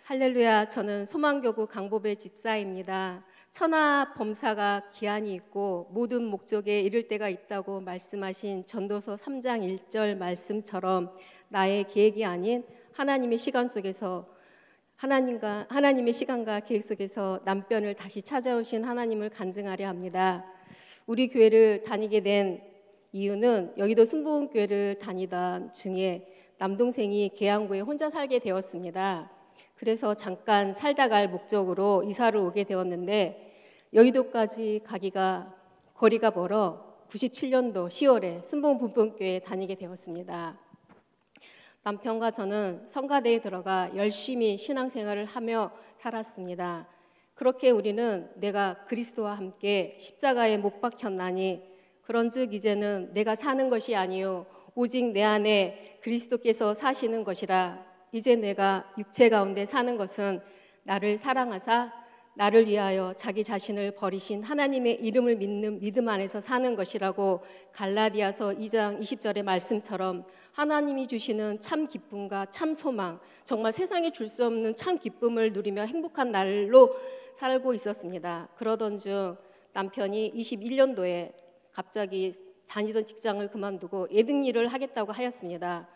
할렐루야. 저는 소망교구 강보배 집사입니다. 천하 범사가 기한이 있고 모든 목적에 이를 때가 있다고 말씀하신 전도서 3장 1절 말씀처럼 나의 계획이 아닌 하나님의 시간 속에서 하나님의 시간과 계획 속에서 남편을 다시 찾아오신 하나님을 간증하려 합니다. 우리 교회를 다니게 된 이유는 여의도 순복음교회를 다니던 중에 남동생이 계양구에 혼자 살게 되었습니다. 그래서 잠깐 살다 갈 목적으로 이사를 오게 되었는데 여의도까지 가기가 거리가 멀어 97년도 10월에 순복음분봉교회에 다니게 되었습니다. 남편과 저는 성가대에 들어가 열심히 신앙생활을 하며 살았습니다. 그렇게 우리는 내가 그리스도와 함께 십자가에 못 박혔나니 그런즉 이제는 내가 사는 것이 아니요 오직 내 안에 그리스도께서 사시는 것이라. 이제 내가 육체 가운데 사는 것은 나를 사랑하사 나를 위하여 자기 자신을 버리신 하나님의 이름을 믿는 믿음 안에서 사는 것이라고 갈라디아서 2장 20절의 말씀처럼 하나님이 주시는 참 기쁨과 참 소망, 정말 세상에 줄 수 없는 참 기쁨을 누리며 행복한 날로 살고 있었습니다. 그러던 중 남편이 21년도에 갑자기 다니던 직장을 그만두고 예등 일을 하겠다고 하였습니다.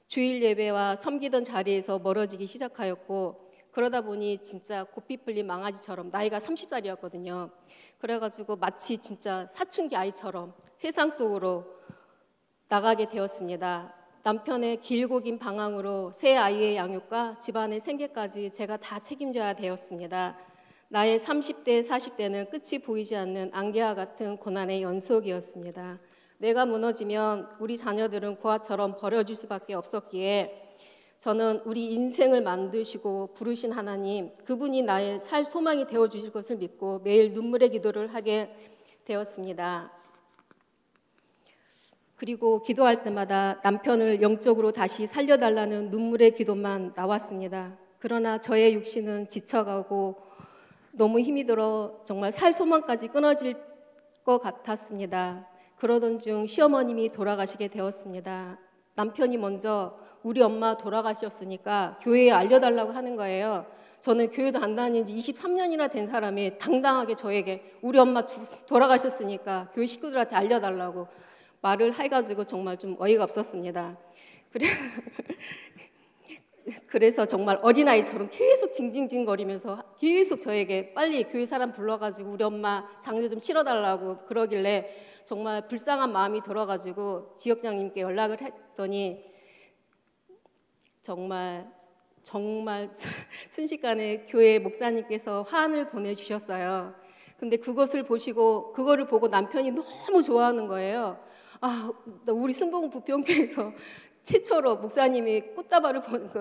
주일 예배와 섬기던 자리에서 멀어지기 시작하였고 그러다 보니 진짜 고삐 풀린 망아지처럼 나이가 30살이었거든요. 그래가지고 마치 진짜 사춘기 아이처럼 세상 속으로 나가게 되었습니다. 남편의 길고 긴 방황으로 새 아이의 양육과 집안의 생계까지 제가 다 책임져야 되었습니다. 나의 30대, 40대는 끝이 보이지 않는 안개와 같은 고난의 연속이었습니다. 내가 무너지면 우리 자녀들은 고아처럼 버려질 수밖에 없었기에 저는 우리 인생을 만드시고 부르신 하나님, 그분이 나의 살 소망이 되어주실 것을 믿고 매일 눈물의 기도를 하게 되었습니다. 그리고 기도할 때마다 남편을 영적으로 다시 살려달라는 눈물의 기도만 나왔습니다. 그러나 저의 육신은 지쳐가고 너무 힘이 들어 정말 살 소망까지 끊어질 것 같았습니다. 그러던 중 시어머님이 돌아가시게 되었습니다. 남편이 먼저 우리 엄마 돌아가셨으니까 교회에 알려달라고 하는 거예요. 저는 교회도 안 다닌 지 23년이나 된 사람이 당당하게 저에게 우리 엄마 돌아가셨으니까 교회 식구들한테 알려달라고 말을 해가지고 정말 좀 어이가 없었습니다. 그래서 정말 어린아이처럼 계속 징징징거리면서 계속 저에게 빨리 교회 사람 불러가지고 우리 엄마 장례 좀 치러달라고 그러길래 정말 불쌍한 마음이 들어가지고 지역장님께 연락을 했더니 정말 순식간에 교회 목사님께서 화환을 보내주셨어요. 근데 그거를 보고 남편이 너무 좋아하는 거예요. 우리 순복음 부평교회에서 최초로 목사님이 꽃다발을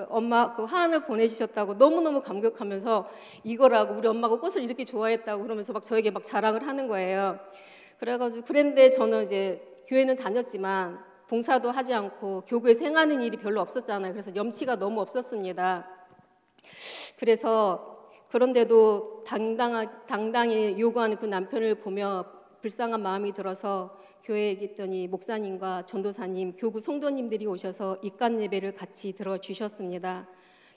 엄마 그 화환을 보내주셨다고 너무너무 감격하면서 이거라고 우리 엄마가 꽃을 이렇게 좋아했다고 그러면서 막 저에게 막 자랑을 하는 거예요. 그랬는데 저는 이제 교회는 다녔지만 봉사도 하지 않고 교구에서 행하는 일이 별로 없었잖아요. 그래서 염치가 너무 없었습니다. 그런데도 당당히 요구하는 그 남편을 보며 불쌍한 마음이 들어서 교회에 있더니 목사님과 전도사님, 교구 성도님들이 오셔서 입간 예배를 같이 들어주셨습니다.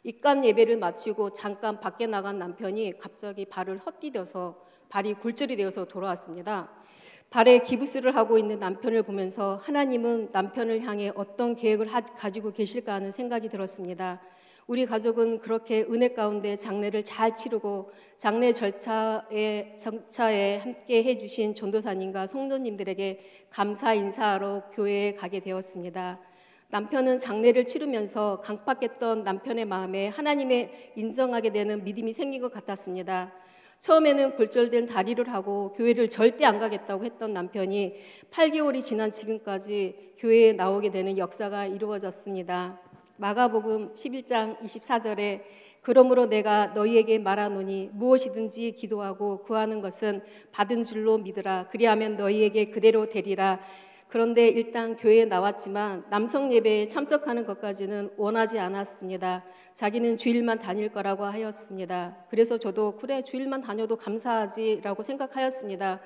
입간 예배를 마치고 잠깐 밖에 나간 남편이 갑자기 발을 헛디뎌서 발이 골절이 되어서 돌아왔습니다. 발에 기부스를 하고 있는 남편을 보면서 하나님은 남편을 향해 어떤 계획을 가지고 계실까 하는 생각이 들었습니다. 우리 가족은 그렇게 은혜 가운데 장례를 잘 치르고 장례 절차에 함께 해주신 전도사님과 성도님들에게 감사 인사하러 교회에 가게 되었습니다. 남편은 장례를 치르면서 강팍했던 남편의 마음에 하나님의 인정하게 되는 믿음이 생긴 것 같았습니다. 처음에는 골절된 다리를 하고 교회를 절대 안 가겠다고 했던 남편이 8개월이 지난 지금까지 교회에 나오게 되는 역사가 이루어졌습니다. 마가복음 11장 24절에 그러므로 내가 너희에게 말하노니 무엇이든지 기도하고 구하는 것은 받은 줄로 믿으라. 그리하면 너희에게 그대로 되리라. 그런데 일단 교회에 나왔지만 남성 예배에 참석하는 것까지는 원하지 않았습니다. 자기는 주일만 다닐 거라고 하였습니다. 그래서 저도 그래 주일만 다녀도 감사하지라고 생각하였습니다.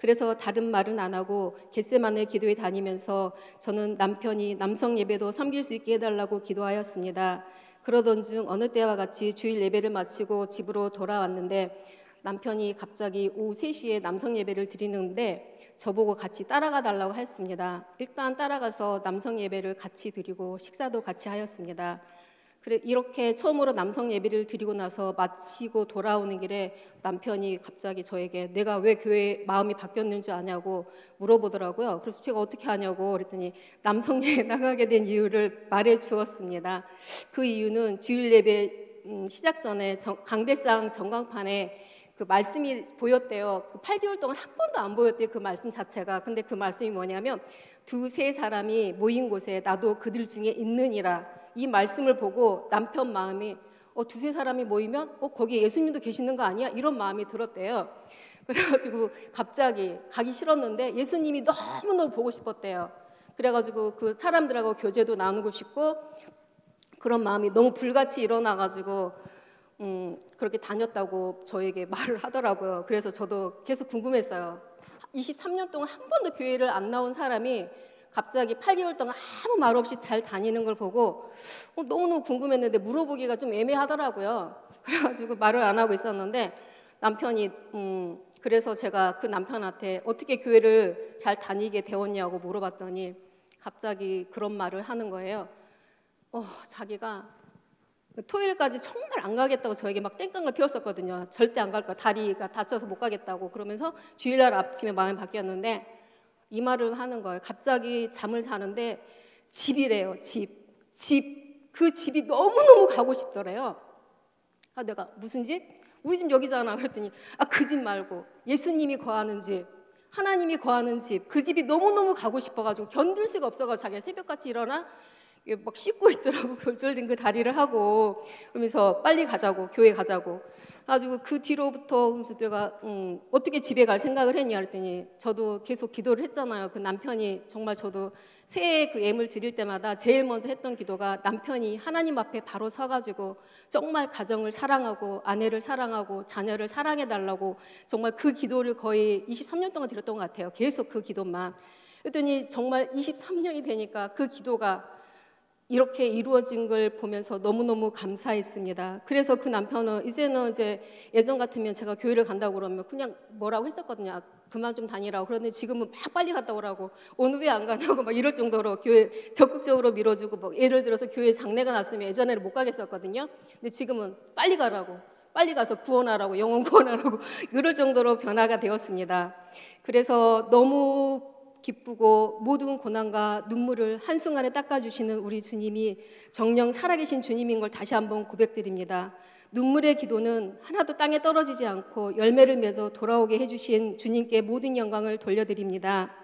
그래서 다른 말은 안 하고 겟세마네 기도에 다니면서 저는 남편이 남성 예배도 섬길 수 있게 해달라고 기도하였습니다. 그러던 중 어느 때와 같이 주일 예배를 마치고 집으로 돌아왔는데 남편이 갑자기 오후 3시에 남성 예배를 드리는데 저보고 같이 따라가 달라고 했습니다. 일단 따라가서 남성 예배를 같이 드리고 식사도 같이 하였습니다. 그래 이렇게 처음으로 남성 예배를 드리고 나서 마치고 돌아오는 길에 남편이 갑자기 저에게 내가 왜 교회 마음이 바뀌었는 줄 아냐고 물어보더라고요. 그래서 제가 어떻게 아냐고 그랬더니 남성 예배 나가게 된 이유를 말해 주었습니다. 그 이유는 주일 예배 시작 전에 강대상 전광판에 그 말씀이 보였대요. 그 8개월 동안 한 번도 안 보였대요. 그 말씀 자체가. 근데 그 말씀이 뭐냐면 두세 사람이 모인 곳에 나도 그들 중에 있느니라. 이 말씀을 보고 남편 마음이 두세 사람이 모이면 거기 예수님도 계시는 거 아니야? 이런 마음이 들었대요. 그래가지고 갑자기 가기 싫었는데 예수님이 너무너무 보고 싶었대요. 그래가지고 그 사람들하고 교제도 나누고 싶고 그런 마음이 너무 불같이 일어나가지고 그렇게 다녔다고 저에게 말을 하더라고요. 그래서 저도 계속 궁금했어요. 23년 동안 한 번도 교회를 안 나온 사람이 갑자기 8개월 동안 아무 말 없이 잘 다니는 걸 보고 너무너무 궁금했는데 물어보기가 좀 애매하더라고요. 그래가지고 말을 안 하고 있었는데 남편이 그래서 제가 그 남편한테 어떻게 교회를 잘 다니게 되었냐고 물어봤더니 갑자기 그런 말을 하는 거예요. 자기가 토요일까지 정말 안 가겠다고 저에게 막 땡깡을 피웠었거든요. 절대 안 갈 거야. 다리가 다쳐서 못 가겠다고. 그러면서 주일날 아침에 마음이 바뀌었는데 이 말을 하는 거예요. 갑자기 잠을 자는데 집이래요. 집. 그 집이 너무너무 가고 싶더래요. 내가 무슨 집? 우리 집 여기잖아. 그랬더니 그 집 말고 예수님이 거하는 집, 하나님이 거하는 집. 그 집이 너무너무 가고 싶어가지고 견딜 수가 없어가지고 자기가 새벽같이 일어나 막 씻고 있더라고. 골절된 그 다리를 하고 그러면서 빨리 가자고, 교회 가자고. 가지고 그 뒤로부터 내가 어떻게 집에 갈 생각을 했냐 그랬더니 저도 계속 기도를 했잖아요. 그 남편이 정말 저도 새해 그 예물 드릴 때마다 제일 먼저 했던 기도가 남편이 하나님 앞에 바로 서가지고 정말 가정을 사랑하고 아내를 사랑하고 자녀를 사랑해달라고 정말 그 기도를 거의 23년 동안 드렸던 것 같아요. 계속 그 기도만. 그랬더니 정말 23년이 되니까 그 기도가 이렇게 이루어진 걸 보면서 너무너무 감사했습니다. 그래서 그 남편은 이제는 이제 예전 같으면 제가 교회를 간다고 그러면 그냥 뭐라고 했었거든요. 그만 좀 다니라고. 그런데 지금은 막 빨리 갔다 오라고. 오늘 왜 안 가냐고 막 이럴 정도로 교회 적극적으로 밀어주고 뭐 예를 들어서 교회 장례가 났으면 예전에는 못 가겠었거든요. 근데 지금은 빨리 가라고. 빨리 가서 구원하라고, 영혼 구원하라고 이럴 정도로 변화가 되었습니다. 그래서 너무 기쁘고 모든 고난과 눈물을 한순간에 닦아주시는 우리 주님이 정녕 살아계신 주님인 걸 다시 한번 고백드립니다. 눈물의 기도는 하나도 땅에 떨어지지 않고 열매를 맺어 돌아오게 해주신 주님께 모든 영광을 돌려드립니다.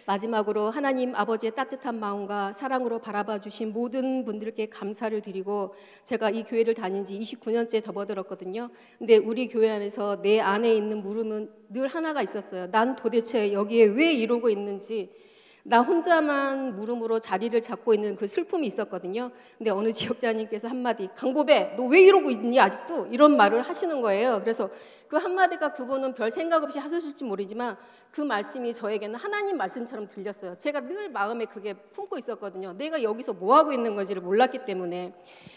마지막으로 하나님 아버지의 따뜻한 마음과 사랑으로 바라봐 주신 모든 분들께 감사를 드리고 제가 이 교회를 다닌 지 29년째 접어들었거든요. 근데 우리 교회 안에서 내 안에 있는 물음은 늘 하나가 있었어요. 난 도대체 여기에 왜 이러고 있는지 나 혼자만 물음으로 자리를 잡고 있는 그 슬픔이 있었거든요. 근데 어느 지역자님께서 한마디 강보배 너 왜 이러고 있니 아직도? 이런 말을 하시는 거예요. 그래서 그 한마디가 그분은 별 생각 없이 하셨을지 모르지만 그 말씀이 저에게는 하나님 말씀처럼 들렸어요. 제가 늘 마음에 그게 품고 있었거든요. 내가 여기서 뭐 하고 있는 건지를 몰랐기 때문에.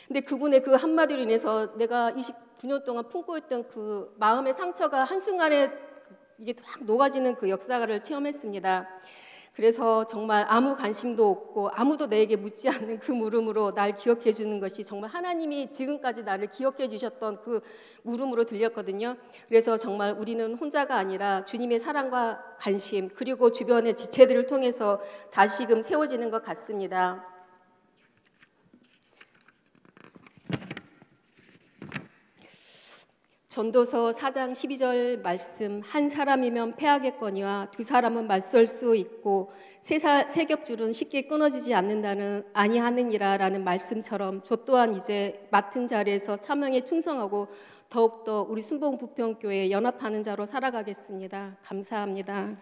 근데 그분의 그 한마디로 인해서 내가 29년 동안 품고 있던 그 마음의 상처가 한순간에 이게 확 녹아지는 그 역사를 체험했습니다. 그래서 정말 아무 관심도 없고 아무도 내게 묻지 않는 그 물음으로 날 기억해 주는 것이 정말 하나님이 지금까지 나를 기억해 주셨던 그 물음으로 들렸거든요. 그래서 정말 우리는 혼자가 아니라 주님의 사랑과 관심 그리고 주변의 지체들을 통해서 다시금 세워지는 것 같습니다. 전도서 4장 12절 말씀 한 사람이면 패하겠거니와 두 사람은 맞설 수 있고 세 겹줄은 쉽게 끊어지지 않는다는 아니하느니라 라는 말씀처럼 저 또한 이제 맡은 자리에서 사명에 충성하고 더욱더 우리 순복음 부평교회 연합하는 자로 살아가겠습니다. 감사합니다.